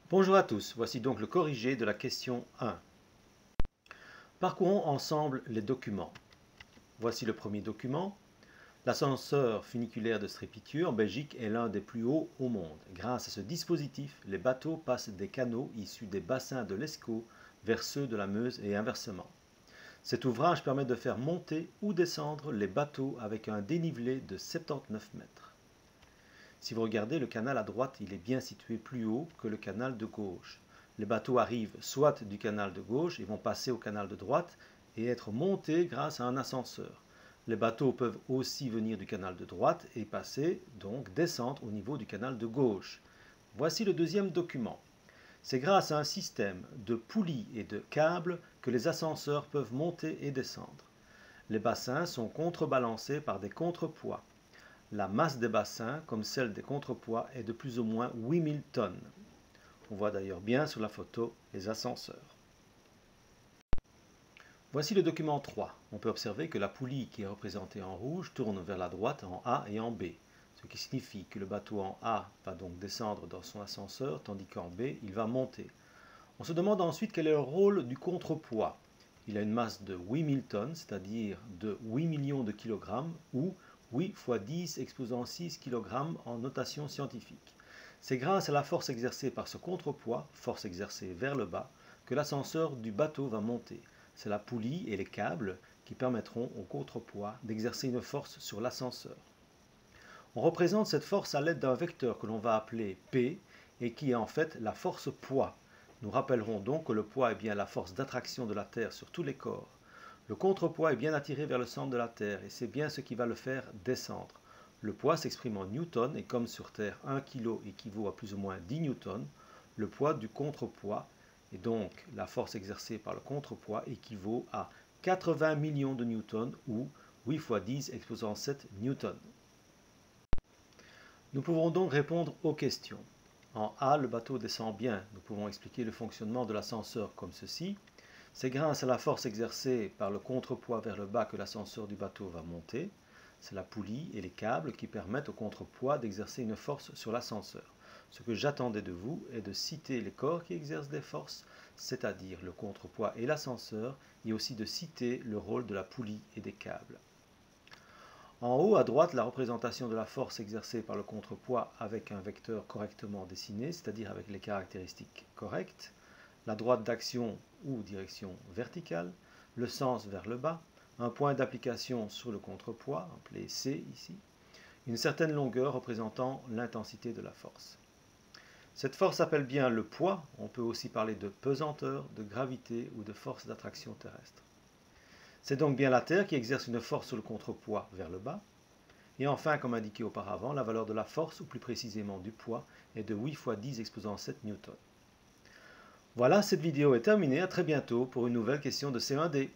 Bonjour à tous, voici donc le corrigé de la question 1. Parcourons ensemble les documents. Voici le premier document. L'ascenseur funiculaire de Strépithieu en Belgique est l'un des plus hauts au monde. Grâce à ce dispositif, les bateaux passent des canaux issus des bassins de l'Escaut vers ceux de la Meuse et inversement. Cet ouvrage permet de faire monter ou descendre les bateaux avec un dénivelé de 79 mètres. Si vous regardez le canal à droite, il est bien situé plus haut que le canal de gauche. Les bateaux arrivent soit du canal de gauche et vont passer au canal de droite et être montés grâce à un ascenseur. Les bateaux peuvent aussi venir du canal de droite et passer, donc descendre au niveau du canal de gauche. Voici le deuxième document. C'est grâce à un système de poulies et de câbles que les ascenseurs peuvent monter et descendre. Les bassins sont contrebalancés par des contrepoids. La masse des bassins, comme celle des contrepoids, est de plus ou moins 8000 tonnes. On voit d'ailleurs bien sur la photo les ascenseurs. Voici le document 3. On peut observer que la poulie qui est représentée en rouge tourne vers la droite en A et en B, ce qui signifie que le bateau en A va donc descendre dans son ascenseur, tandis qu'en B, il va monter. On se demande ensuite quel est le rôle du contrepoids. Il a une masse de 8000 tonnes, c'est-à-dire de 8 millions de kilogrammes, ou 8 fois 10 exposant 6 kg en notation scientifique. C'est grâce à la force exercée par ce contrepoids, force exercée vers le bas, que l'ascenseur du bateau va monter. C'est la poulie et les câbles qui permettront au contrepoids d'exercer une force sur l'ascenseur. On représente cette force à l'aide d'un vecteur que l'on va appeler P et qui est en fait la force poids. Nous rappellerons donc que le poids est bien la force d'attraction de la Terre sur tous les corps. Le contrepoids est bien attiré vers le centre de la Terre et c'est bien ce qui va le faire descendre. Le poids s'exprime en newton et comme sur Terre 1 kg équivaut à plus ou moins 10 newtons, le poids du contrepoids et donc la force exercée par le contrepoids équivaut à 80 millions de newtons ou 8 fois 10 exposant 7 newtons. Nous pouvons donc répondre aux questions. En A, le bateau descend bien. Nous pouvons expliquer le fonctionnement de l'ascenseur comme ceci. C'est grâce à la force exercée par le contrepoids vers le bas que l'ascenseur du bateau va monter. C'est la poulie et les câbles qui permettent au contrepoids d'exercer une force sur l'ascenseur. Ce que j'attendais de vous est de citer les corps qui exercent des forces, c'est-à-dire le contrepoids et l'ascenseur, et aussi de citer le rôle de la poulie et des câbles. En haut à droite, la représentation de la force exercée par le contrepoids avec un vecteur correctement dessiné, c'est-à-dire avec les caractéristiques correctes, la droite d'action ou direction verticale, le sens vers le bas, un point d'application sur le contrepoids, appelé C ici, une certaine longueur représentant l'intensité de la force. Cette force s'appelle bien le poids, on peut aussi parler de pesanteur, de gravité ou de force d'attraction terrestre. C'est donc bien la Terre qui exerce une force sur le contrepoids vers le bas. Et enfin, comme indiqué auparavant, la valeur de la force, ou plus précisément du poids, est de 8 fois 10 exposant 7 newtons. Voilà, cette vidéo est terminée. À très bientôt pour une nouvelle question de C1D.